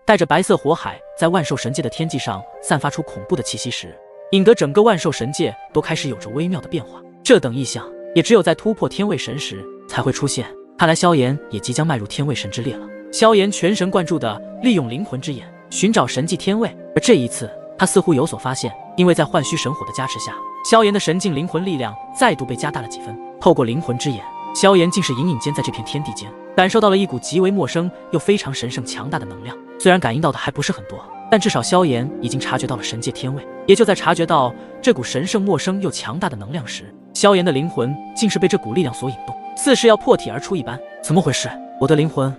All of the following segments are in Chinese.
带着白色火海在万兽神界的天际上散发出恐怖的气息时，引得整个万兽神界都开始有着微妙的变化。这等异象也只有在突破天位神时才会出现，看来萧炎也即将迈入天位神之列了。萧炎全神贯注地利用灵魂之眼寻找神迹天位，而这一次他似乎有所发现，因为在幻虚神火的加持下，萧炎的神境灵魂力量再度被加大了几分。透过灵魂之眼，萧炎竟是隐隐间在这片天地间感受到了一股极为陌生又非常神圣强大的能量。虽然感应到的还不是很多，但至少萧炎已经察觉到了神界天位。也就在察觉到这股神圣陌生又强大的能量时，萧炎的灵魂竟是被这股力量所引动，似是要破体而出一般。怎么回事？我的灵魂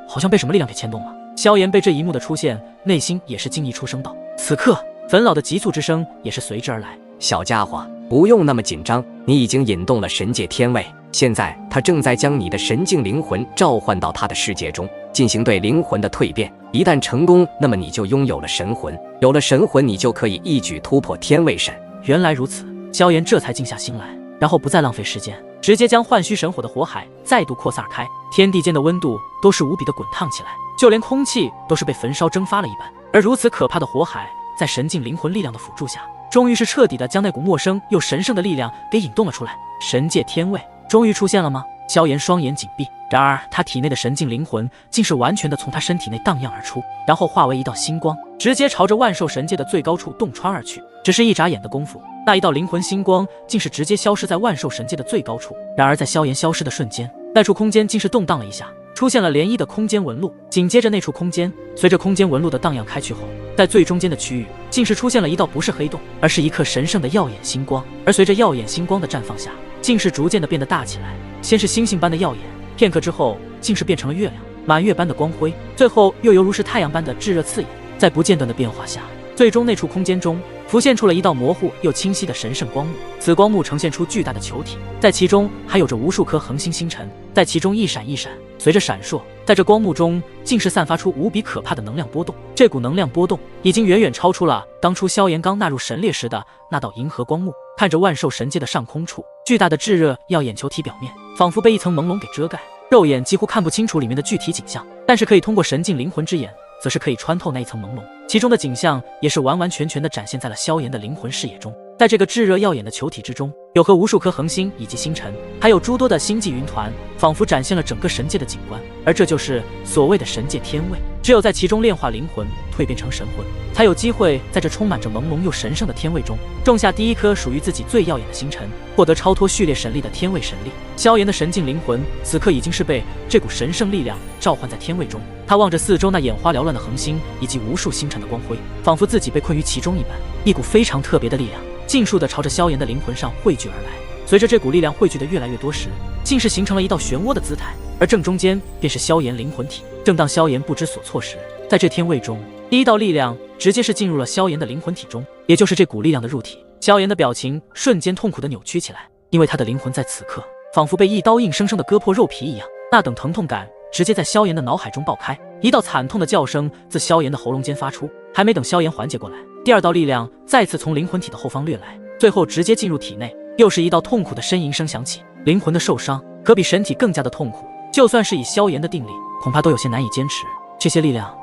好像被什么力量给牵动了。萧炎被这一幕的出现，内心也是惊异出声道。此刻坟老的急促之声也是随之而来。小家伙，不用那么紧张，你已经引动了神界天位，现在他正在将你的神境灵魂召唤到他的世界中，进行对灵魂的蜕变。一旦成功，那么你就拥有了神魂，有了神魂，你就可以一举突破天位神。原来如此，萧炎这才静下心来，然后不再浪费时间，直接将幻虚神火的火海再度扩散开，天地间的温度都是无比的滚烫起来，就连空气都是被焚烧蒸发了一般。而如此可怕的火海，在神境灵魂力量的辅助下，终于是彻底的将那股陌生又神圣的力量给引动了出来。神界天位终于出现了吗？萧炎双眼紧闭，然而他体内的神境灵魂竟是完全的从他身体内荡漾而出，然后化为一道星光，直接朝着万兽神界的最高处洞穿而去。只是一眨眼的功夫，那一道灵魂星光竟是直接消失在万兽神界的最高处。然而在萧炎消失的瞬间，那处空间竟是动荡了一下，出现了涟漪的空间纹路。紧接着那处空间随着空间纹路的荡漾开去后，在最中间的区域竟是出现了一道不是黑洞，而是一颗神圣的耀眼星光。而随着耀眼星光的绽放下，竟是逐渐的变得大起来，先是星星般的耀眼，片刻之后竟是变成了月亮，满月般的光辉，最后又犹如是太阳般的炙热刺眼。在不间断的变化下，最终那处空间中浮现出了一道模糊又清晰的神圣光幕。此光幕呈现出巨大的球体，在其中还有着无数颗恒星星辰，在其中一闪一闪，随着闪烁，在这光幕中竟是散发出无比可怕的能量波动。这股能量波动已经远远超出了当初萧炎刚纳入神列时的那道银河光幕。看着万兽神界的上空处，巨大的炙热耀眼球体表面仿佛被一层朦胧给遮盖，肉眼几乎看不清楚里面的具体景象，但是可以通过神境灵魂之眼则是可以穿透那一层朦胧，其中的景象也是完完全全的展现在了萧炎的灵魂视野中。在这个炙热耀眼的球体之中，有和无数颗恒星以及星辰，还有诸多的星际云团，仿佛展现了整个神界的景观。而这就是所谓的神界天位，只有在其中炼化灵魂，蜕变成神魂，才有机会在这充满着朦胧又神圣的天位中种下第一颗属于自己最耀眼的星辰，获得超脱序列神力的天位神力。萧炎的神境灵魂此刻已经是被这股神圣力量召唤在天位中，他望着四周那眼花缭乱的恒星以及无数星辰的光辉，仿佛自己被困于其中一般。一股非常特别的力量尽数地朝着萧炎的灵魂上汇聚而来。随着这股力量汇聚的越来越多时，竟是形成了一道漩涡的姿态，而正中间便是萧炎灵魂体。正当萧炎不知所措时，在这天位中，第一道力量直接是进入了萧炎的灵魂体中，也就是这股力量的入体。萧炎的表情瞬间痛苦地扭曲起来，因为他的灵魂在此刻仿佛被一刀硬生生地割破肉皮一样，那等疼痛感直接在萧炎的脑海中爆开，一道惨痛的叫声自萧炎的喉咙间发出。还没等萧炎缓解过来，第二道力量再次从灵魂体的后方掠来，最后直接进入体内，又是一道痛苦的呻吟声响起。灵魂的受伤可比身体更加的痛苦，就算是以萧炎的定力，恐怕都有些难以坚持。这些力量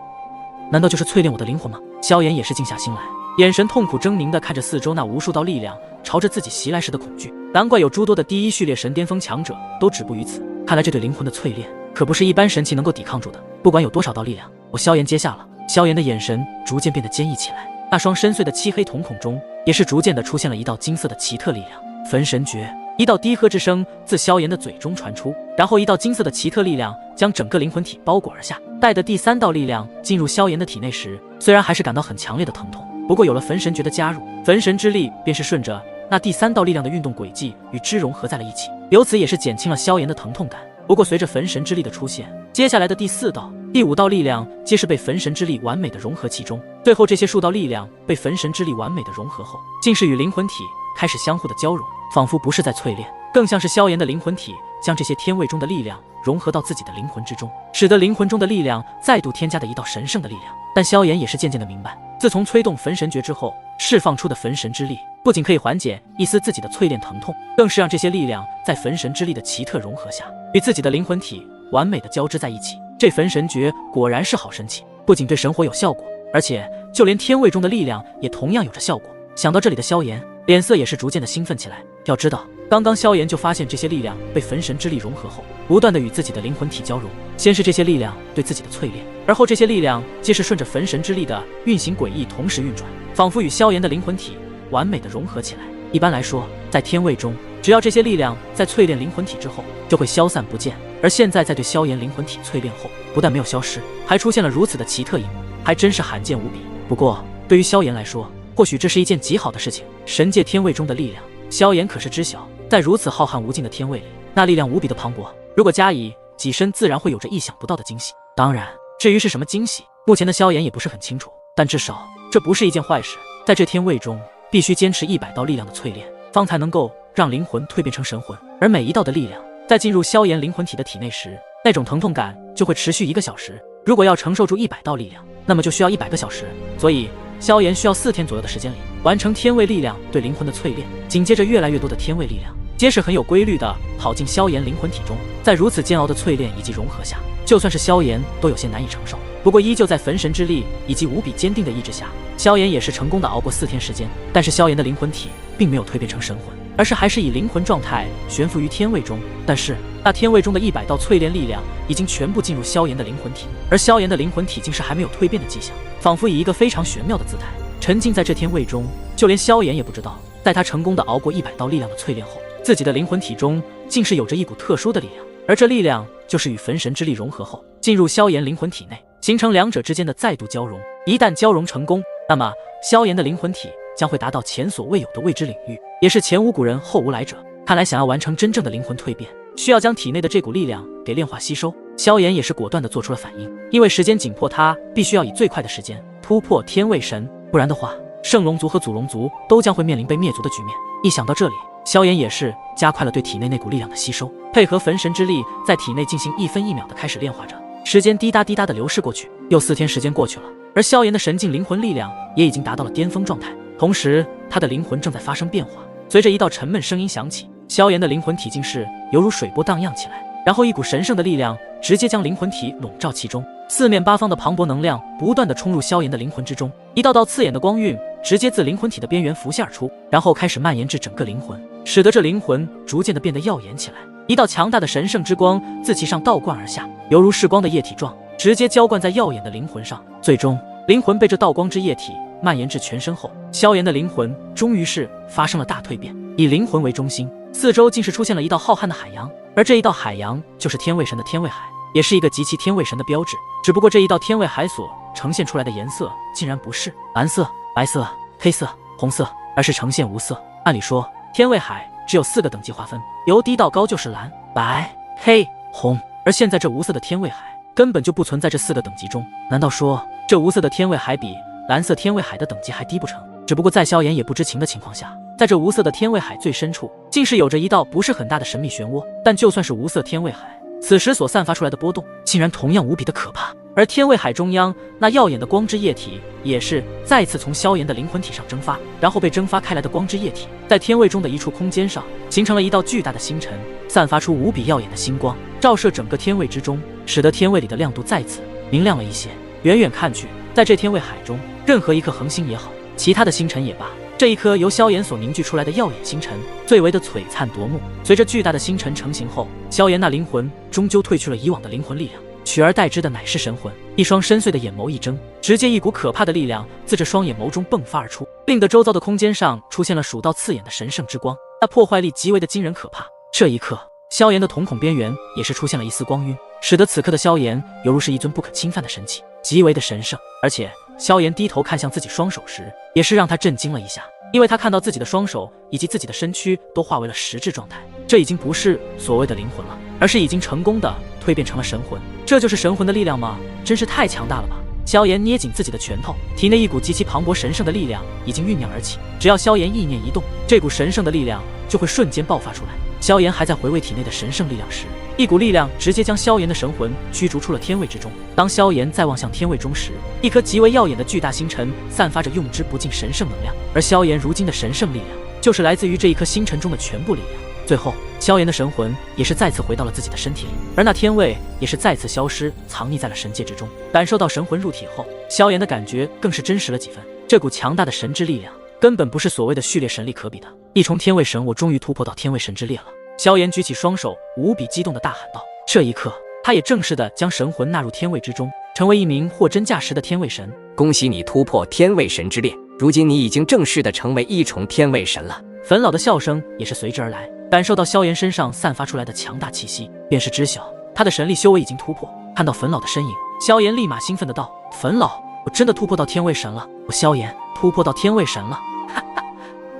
难道就是淬炼我的灵魂吗？萧炎也是静下心来，眼神痛苦狰狞地看着四周那无数道力量朝着自己袭来时的恐惧。难怪有诸多的第一序列神巅峰强者都止步于此，看来这对灵魂的淬炼可不是一般神器能够抵抗住的。不管有多少道力量，我萧炎接下了。萧炎的眼神逐渐变得坚毅起来，那双深邃的漆黑瞳孔中也是逐渐的出现了一道金色的奇特力量。焚神诀，一道低喝之声自萧炎的嘴中传出，然后一道金色的奇特力量将整个灵魂体包裹而下。待的第三道力量进入萧炎的体内时，虽然还是感到很强烈的疼痛，不过有了焚神诀的加入，焚神之力便是顺着那第三道力量的运动轨迹与之融合在了一起，由此也是减轻了萧炎的疼痛感。不过随着焚神之力的出现，接下来的第四道、第五道力量皆是被焚神之力完美的融合其中，最后这些数道力量被焚神之力完美的融合后，竟是与灵魂体开始相互的交融，仿佛不是在淬炼，更像是萧炎的灵魂体将这些天位中的力量融合到自己的灵魂之中，使得灵魂中的力量再度添加的一道神圣的力量。但萧炎也是渐渐的明白，自从催动焚神诀之后，释放出的焚神之力不仅可以缓解一丝自己的淬炼疼痛，更是让这些力量在焚神之力的奇特融合下，与自己的灵魂体完美的交织在一起。这焚神诀果然是好神器，不仅对神火有效果，而且就连天位中的力量也同样有着效果。想到这里的萧炎脸色也是逐渐的兴奋起来。要知道，刚刚萧炎就发现这些力量被焚神之力融合后，不断的与自己的灵魂体交融。先是这些力量对自己的淬炼，而后这些力量皆是顺着焚神之力的运行轨迹同时运转，仿佛与萧炎的灵魂体完美的融合起来。一般来说，在天位中，只要这些力量在淬炼灵魂体之后，就会消散不见。而现在在对萧炎灵魂体淬炼后，不但没有消失，还出现了如此的奇特一幕，还真是罕见无比。不过，对于萧炎来说，或许这是一件极好的事情。神界天位中的力量，萧炎可是知晓，在如此浩瀚无尽的天位里，那力量无比的磅礴。如果加以己身，自然会有着意想不到的惊喜。当然，至于是什么惊喜，目前的萧炎也不是很清楚，但至少这不是一件坏事。在这天位中，必须坚持100道力量的淬炼，方才能够让灵魂蜕变成神魂。而每一道的力量在进入萧炎灵魂体的体内时，那种疼痛感就会持续1个小时。如果要承受住100道力量，那么就需要100个小时。所以萧炎需要4天左右的时间里完成天位力量对灵魂的淬炼。紧接着，越来越多的天位力量皆是很有规律的跑进萧炎灵魂体中。在如此煎熬的淬炼以及融合下，就算是萧炎都有些难以承受。不过依旧在焚神之力以及无比坚定的意志下，萧炎也是成功的熬过4天时间。但是萧炎的灵魂体并没有蜕变成神魂，而是还是以灵魂状态悬浮于天位中。但是那天位中的100道淬炼力量已经全部进入萧炎的灵魂体，而萧炎的灵魂体竟是还没有蜕变的迹象，仿佛以一个非常玄妙的姿态沉浸在这天位中。就连萧炎也不知道，在他成功的熬过100道力量的淬炼后，自己的灵魂体中竟是有着一股特殊的力量，而这力量就是与焚神之力融合后，进入萧炎灵魂体内，形成两者之间的再度交融。一旦交融成功，那么萧炎的灵魂体将会达到前所未有的未知领域，也是前无古人后无来者。看来想要完成真正的灵魂蜕变，需要将体内的这股力量给炼化吸收。萧炎也是果断地做出了反应，因为时间紧迫，他必须要以最快的时间突破天位神，不然的话，圣龙族和祖龙族都将会面临被灭族的局面。一想到这里，萧炎也是加快了对体内那股力量的吸收，配合焚神之力在体内进行1分1秒的开始炼化着。时间滴答滴答的流逝过去，又4天时间过去了，而萧炎的神境灵魂力量也已经达到了巅峰状态，同时他的灵魂正在发生变化。随着一道沉闷声音响起，萧炎的灵魂体竟是犹如水波荡漾起来，然后一股神圣的力量直接将灵魂体笼罩其中，四面八方的磅礴能量不断的冲入萧炎的灵魂之中，一道道刺眼的光晕直接自灵魂体的边缘浮现而出，然后开始蔓延至整个灵魂，使得这灵魂逐渐的变得耀眼起来。一道强大的神圣之光自其上倒灌而下，犹如噬光的液体状，直接浇灌在耀眼的灵魂上。最终，灵魂被这道光之液体蔓延至全身后，萧炎的灵魂终于是发生了大蜕变。以灵魂为中心，四周竟是出现了一道浩瀚的海洋，而这一道海洋就是天位神的天位海，也是一个极其天位神的标志。只不过这一道天位海所呈现出来的颜色竟然不是蓝色、白色、黑色、红色，而是呈现无色。按理说，天位海只有4个等级划分，由低到高就是蓝、白、黑、红，而现在这无色的天位海根本就不存在这4个等级中。难道说这无色的天位海比蓝色天位海的等级还低不成？只不过在萧炎也不知情的情况下，在这无色的天位海最深处，竟是有着一道不是很大的神秘漩涡。但就算是无色天位海，此时所散发出来的波动，竟然同样无比的可怕。而天位海中央那耀眼的光之液体，也是再次从萧炎的灵魂体上蒸发，然后被蒸发开来的光之液体，在天位中的一处空间上，形成了一道巨大的星辰，散发出无比耀眼的星光，照射整个天位之中，使得天位里的亮度再次明亮了一些。远远看去，在这天位海中，任何一颗恒星也好，其他的星辰也罢，这一颗由萧炎所凝聚出来的耀眼星辰，最为的璀璨夺目。随着巨大的星辰成型后，萧炎那灵魂终究褪去了以往的灵魂力量，取而代之的乃是神魂。一双深邃的眼眸一睁，直接一股可怕的力量自这双眼眸中迸发而出，令得周遭的空间上出现了数道刺眼的神圣之光，那破坏力极为的惊人可怕。这一刻，萧炎的瞳孔边缘也是出现了一丝光晕，使得此刻的萧炎犹如是一尊不可侵犯的神器，极为的神圣。而且萧炎低头看向自己双手时，也是让他震惊了一下，因为他看到自己的双手以及自己的身躯都化为了实质状态，这已经不是所谓的灵魂了，而是已经成功的蜕变成了神魂。这就是神魂的力量吗？真是太强大了吧！萧炎捏紧自己的拳头，体内一股极其磅礴神圣的力量已经酝酿而起，只要萧炎意念一动，这股神圣的力量就会瞬间爆发出来。萧炎还在回味体内的神圣力量时，一股力量直接将萧炎的神魂驱逐出了天位之中。当萧炎再望向天位中时，一颗极为耀眼的巨大星辰散发着用之不尽神圣能量，而萧炎如今的神圣力量就是来自于这一颗星辰中的全部力量。最后，萧炎的神魂也是再次回到了自己的身体里，而那天位也是再次消失，藏匿在了神界之中。感受到神魂入体后，萧炎的感觉更是真实了几分。这股强大的神之力量，根本不是所谓的序列神力可比的。一重天位神，我终于突破到天位神之列了！萧炎举起双手，无比激动地大喊道。这一刻，他也正式地将神魂纳入天位之中，成为一名货真价实的天位神。恭喜你突破天位神之列，如今你已经正式地成为一重天位神了。坟老的笑声也是随之而来。感受到萧炎身上散发出来的强大气息，便是知晓他的神力修为已经突破。看到坟老的身影，萧炎立马兴奋的道：“坟老，我真的突破到天位神了！我萧炎突破到天位神了！”哈哈！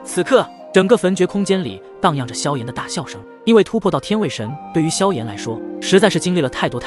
此刻，整个坟穴空间里荡漾着萧炎的大笑声。因为突破到天位神，对于萧炎来说，实在是经历了太多。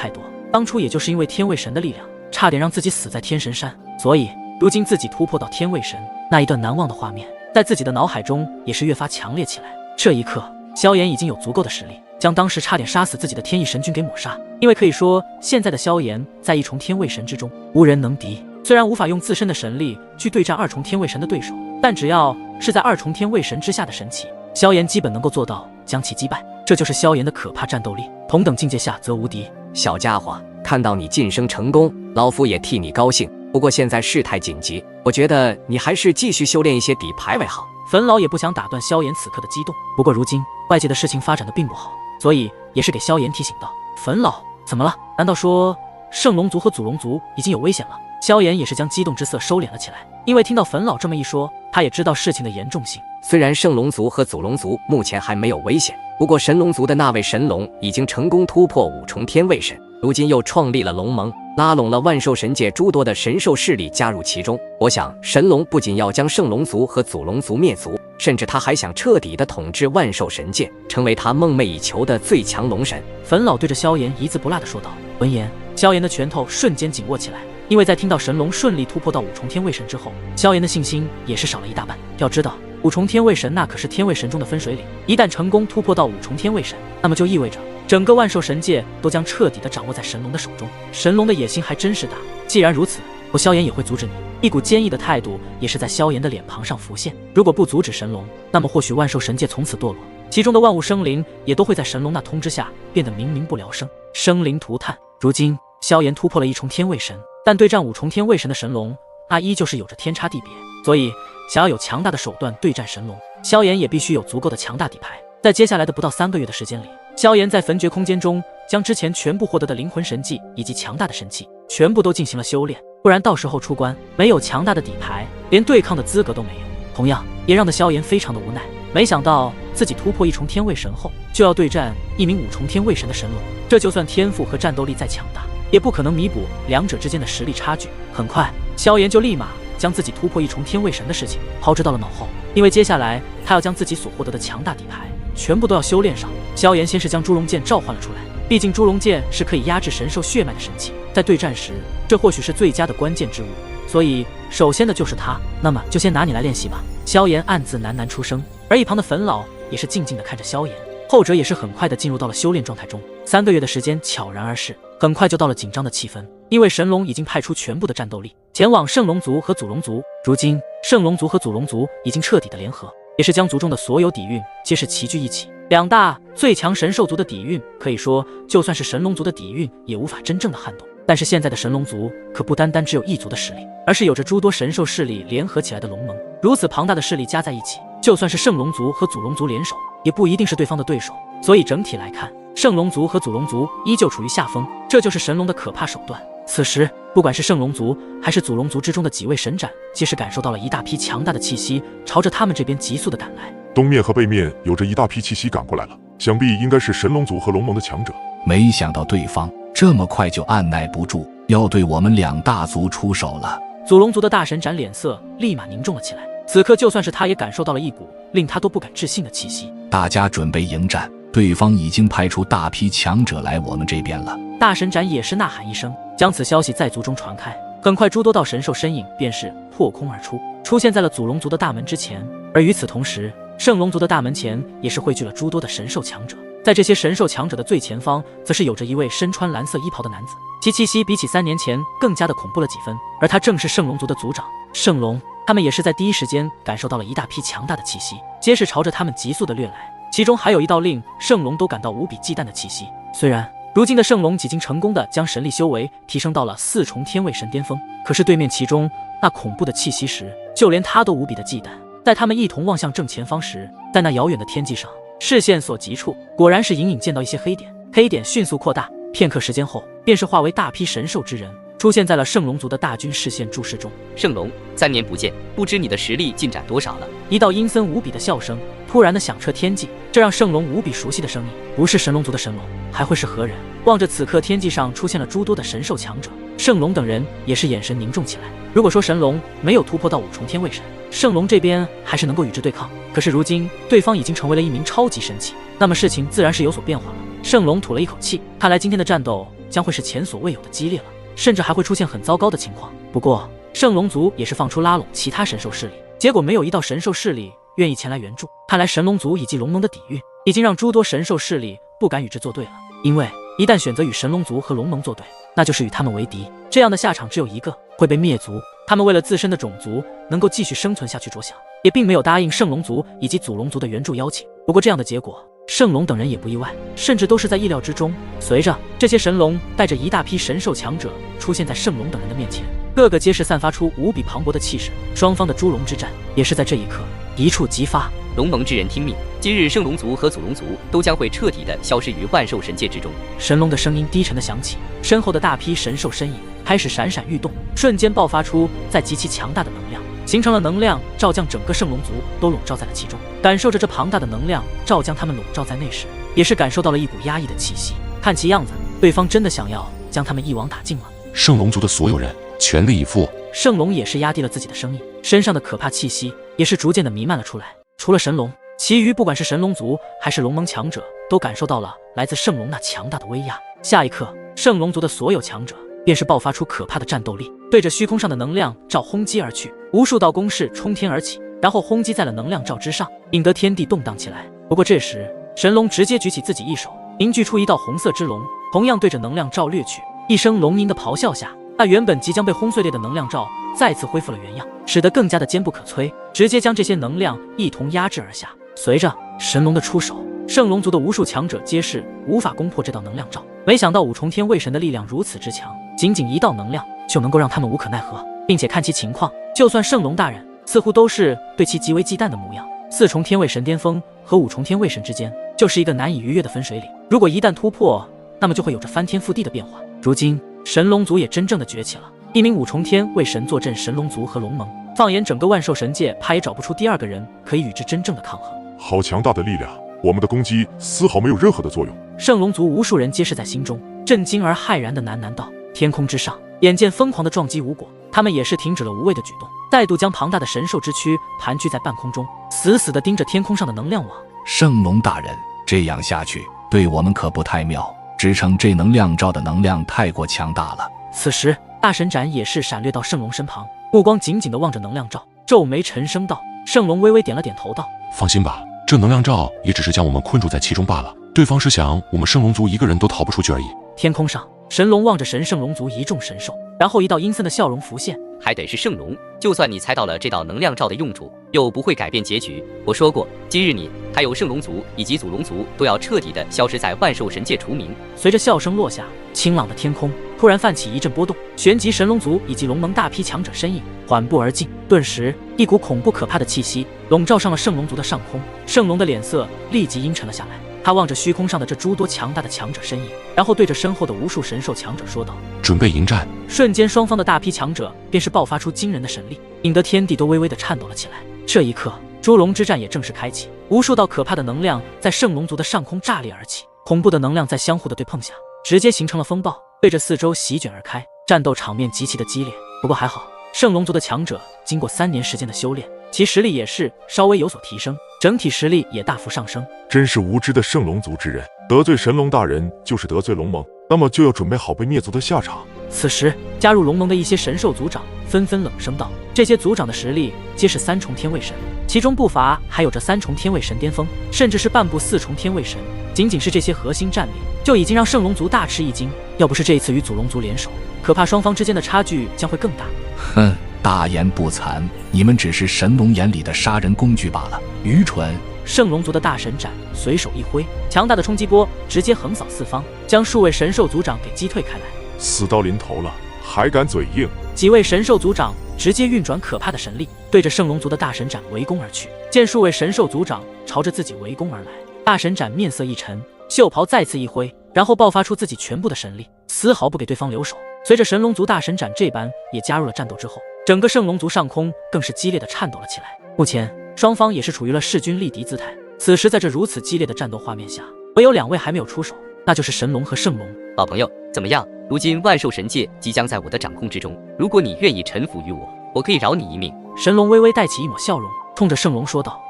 当初也就是因为天位神的力量，差点让自己死在天神山，所以如今自己突破到天位神，那一段难忘的画面，在自己的脑海中也是越发强烈起来。这一刻，萧炎已经有足够的实力，将当时差点杀死自己的天翼神君给抹杀。因为可以说，现在的萧炎在一重天位神之中无人能敌。虽然无法用自身的神力去对战二重天位神的对手，但只要是在二重天位神之下的神器，萧炎基本能够做到将其击败。这就是萧炎的可怕战斗力，同等境界下则无敌。小家伙，看到你晋升成功，老夫也替你高兴。不过现在事态紧急，我觉得你还是继续修炼一些底牌为好。坟老也不想打断萧炎此刻的激动，不过如今外界的事情发展的并不好，所以也是给萧炎提醒道：“坟老，怎么了？难道说圣龙族和祖龙族已经有危险了？”萧炎也是将激动之色收敛了起来，因为听到坟老这么一说，他也知道事情的严重性。虽然圣龙族和祖龙族目前还没有危险，不过神龙族的那位神龙已经成功突破5重天位神，如今又创立了龙盟，拉拢了万兽神界诸多的神兽势力加入其中。我想神龙不仅要将圣龙族和祖龙族灭族，甚至他还想彻底的统治万兽神界，成为他梦寐以求的最强龙神。坟老对着萧炎一字不落地说道。闻言，萧炎的拳头瞬间紧握起来，因为在听到神龙顺利突破到5重天位神之后，萧炎的信心也是少了一大半。要知道5重天位神那可是天位神中的分水岭，一旦成功突破到5重天位神，那么就意味着整个万兽神界都将彻底的掌握在神龙的手中。神龙的野心还真是大，既然如此，我萧炎也会阻止你。一股坚毅的态度也是在萧炎的脸庞上浮现。如果不阻止神龙，那么或许万兽神界从此堕落，其中的万物生灵也都会在神龙那通知下变得冥冥不聊生，生灵涂炭。如今萧炎突破了1重天位神，但对战5重天位神的神龙，那依旧是有着天差地别。所以想要有强大的手段对战神龙，萧炎也必须有足够的强大底牌。在接下来的不到3个月的时间里，萧炎在坟穴空间中将之前全部获得的灵魂神技以及强大的神器全部都进行了修炼，不然到时候出关没有强大的底牌，连对抗的资格都没有。同样也让得萧炎非常的无奈，没想到自己突破1重天位神后，就要对战一名5重天位神的神龙，这就算天赋和战斗力再强大，也不可能弥补两者之间的实力差距。很快，萧炎就立马将自己突破1重天位神的事情抛之到了脑后，因为接下来他要将自己所获得的强大底牌全部都要修炼上。萧炎先是将猪龙剑召唤了出来，毕竟猪龙剑是可以压制神兽血脉的神器，在对战时这或许是最佳的关键之物，所以首先的就是它。那么就先拿你来练习吧。萧炎暗自喃喃出声，而一旁的坟老也是静静地看着萧炎，后者也是很快地进入到了修炼状态中。3个月的时间悄然而逝，很快就到了紧张的气氛，因为神龙已经派出全部的战斗力前往圣龙族和祖龙族。如今圣龙族和祖龙族已经彻底的联合，也是将族中的所有底蕴皆是齐聚一起。2大最强神兽族的底蕴，可以说就算是神龙族的底蕴也无法真正的撼动。但是现在的神龙族可不单单只有一族的实力，而是有着诸多神兽势力联合起来的龙盟。如此庞大的势力加在一起，就算是圣龙族和祖龙族联手，也不一定是对方的对手。所以整体来看，圣龙族和祖龙族依旧处于下风，这就是神龙的可怕手段。此时不管是圣龙族还是祖龙族之中的几位神斩，皆是感受到了一大批强大的气息朝着他们这边急速的赶来。东面和背面有着一大批气息赶过来了，想必应该是神龙族和龙盟的强者。没想到对方这么快就按耐不住，要对我们2大族出手了。祖龙族的大神斩脸色立马凝重了起来，此刻就算是他也感受到了一股令他都不敢置信的气息。大家准备迎战，对方已经派出大批强者来我们这边了。大神斩也是呐喊一声，将此消息在族中传开。很快诸多道神兽身影便是破空而出，出现在了祖龙族的大门之前。而与此同时，圣龙族的大门前也是汇聚了诸多的神兽强者。在这些神兽强者的最前方，则是有着一位身穿蓝色衣袍的男子，其气息比起3年前更加的恐怖了几分。而他正是圣龙族的族长圣龙。他们也是在第一时间感受到了一大批强大的气息，皆是朝着他们急速的掠来。其中还有一道令圣龙都感到无比忌惮的气息。虽然如今的圣龙几经成功的将神力修为提升到了4重天位神巅峰，可是对面其中那恐怖的气息时，就连他都无比的忌惮。在他们一同望向正前方时，在那遥远的天际上，视线所及处，果然是隐隐见到一些黑点。黑点迅速扩大，片刻时间后，便是化为大批神兽之人，出现在了圣龙族的大军视线注视中。圣龙，3年不见，不知你的实力进展多少了？一道阴森无比的笑声突然的响彻天际，这让圣龙无比熟悉的声音，不是神龙族的神龙，还会是何人？望着此刻天际上出现了诸多的神兽强者，圣龙等人也是眼神凝重起来。如果说神龙没有突破到5重天位神，圣龙这边还是能够与之对抗，可是如今对方已经成为了一名超级神器，那么事情自然是有所变化了。圣龙吐了一口气，看来今天的战斗将会是前所未有的激烈了，甚至还会出现很糟糕的情况。不过圣龙族也是放出拉拢其他神兽势力，结果没有一道神兽势力愿意前来援助，看来神龙族以及龙盟的底蕴已经让诸多神兽势力不敢与之作对了，因为一旦选择与神龙族和龙盟作对，那就是与他们为敌，这样的下场只有一个，会被灭族。他们为了自身的种族能够继续生存下去着想，也并没有答应圣龙族以及祖龙族的援助邀请。不过这样的结果，圣龙等人也不意外，甚至都是在意料之中。随着这些神龙带着一大批神兽强者出现在圣龙等人的面前，个个皆是散发出无比磅礴的气势，双方的猪龙之战也是在这一刻一触即发。龙盟之人听命，今日圣龙族和祖龙族都将会彻底的消失于万兽神界之中。神龙的声音低沉的响起，身后的大批神兽身影开始闪闪欲动，瞬间爆发出在极其强大的能量，形成了能量罩将整个圣龙族都笼罩在了其中。感受着这庞大的能量罩将他们笼罩在内时，也是感受到了一股压抑的气息。看其样子，对方真的想要将他们一网打尽了。圣龙族的所有人全力以赴。圣龙也是压低了自己的声音，身上的可怕气息也是逐渐的弥漫了出来。除了神龙，其余不管是神龙族还是龙盟强者，都感受到了来自圣龙那强大的威压。下一刻，圣龙族的所有强者便是爆发出可怕的战斗力，对着虚空上的能量罩轰击而去，无数道攻势冲天而起，然后轰击在了能量罩之上，引得天地动荡起来。不过这时，神龙直接举起自己一手，凝聚出一道红色之龙，同样对着能量罩掠去。一声龙吟的咆哮下，那原本即将被轰碎裂的能量罩再次恢复了原样，使得更加的坚不可摧，直接将这些能量一同压制而下。随着神龙的出手，圣龙族的无数强者皆是无法攻破这道能量罩。没想到5重天位神的力量如此之强，仅仅一道能量就能够让他们无可奈何，并且看其情况，就算圣龙大人似乎都是对其极为忌惮的模样。4重天位神巅峰和5重天位神之间就是一个难以逾越的分水岭，如果一旦突破，那么就会有着翻天覆地的变化。如今神龙族也真正的崛起了，一名5重天位神坐镇神龙族和龙盟，放眼整个万兽神界，怕也找不出第二个人可以与之真正的抗衡。好强大的力量，我们的攻击丝毫没有任何的作用。圣龙族无数人皆是在心中震惊而骇然的喃喃道。天空之上，眼见疯狂的撞击无果，他们也是停止了无谓的举动，再度将庞大的神兽之躯盘踞在半空中，死死地盯着天空上的能量网。圣龙大人，这样下去对我们可不太妙，支撑这能量罩的能量太过强大了。此时大神斩也是闪掠到圣龙身旁，目光紧紧地望着能量罩，皱眉沉声道。圣龙微微点了点头道，放心吧，这能量罩也只是将我们困住在其中罢了，对方是想我们圣龙族一个人都逃不出去而已。天空上，神龙望着神圣龙族一众神兽，然后一道阴森的笑容浮现。还得是圣龙，就算你猜到了这道能量罩的用处，又不会改变结局。我说过，今日你还有圣龙族以及祖龙族都要彻底的消失在万兽神界除名。随着笑声落下，清朗的天空突然泛起一阵波动，旋即神龙族以及龙盟大批强者身影缓步而进，顿时一股恐怖可怕的气息笼罩上了圣龙族的上空。圣龙的脸色立即阴沉了下来，他望着虚空上的这诸多强大的强者身影，然后对着身后的无数神兽强者说道：准备迎战。瞬间双方的大批强者便是爆发出惊人的神力，引得天地都微微的颤抖了起来。这一刻，猪龙之战也正式开启，无数道可怕的能量在圣龙族的上空炸裂而起，恐怖的能量在相互的对碰下，直接形成了风暴，对着四周席卷而开，战斗场面极其的激烈。不过还好，圣龙族的强者经过3年时间的修炼，其实力也是稍微有所提升，整体实力也大幅上升。真是无知的圣龙族之人，得罪神龙大人就是得罪龙盟，那么就要准备好被灭族的下场。此时加入龙盟的一些神兽族长纷纷冷声道，这些族长的实力皆是3重天位神，其中不乏还有着3重天位神巅峰，甚至是半部4重天位神。仅仅是这些核心战力就已经让圣龙族大吃一惊，要不是这一次与祖龙族联手，可怕双方之间的差距将会更大。哼，大言不惭，你们只是神龙眼里的杀人工具罢了，愚蠢！圣龙族的大神斩随手一挥，强大的冲击波直接横扫四方，将数位神兽族长给击退开来。死到临头了，还敢嘴硬？几位神兽族长直接运转可怕的神力，对着圣龙族的大神斩围攻而去。见数位神兽族长朝着自己围攻而来，大神斩面色一沉，袖袍再次一挥，然后爆发出自己全部的神力，丝毫不给对方留手。随着神龙族大神斩这般也加入了战斗之后，整个圣龙族上空更是激烈的颤抖了起来。目前双方也是处于了势均力敌姿态。此时在这如此激烈的战斗画面下，唯有2位还没有出手，那就是神龙和圣龙。老朋友，怎么样？如今万兽神界即将在我的掌控之中，如果你愿意臣服于我，我可以饶你一命。神龙微微带起一抹笑容，冲着圣龙说道。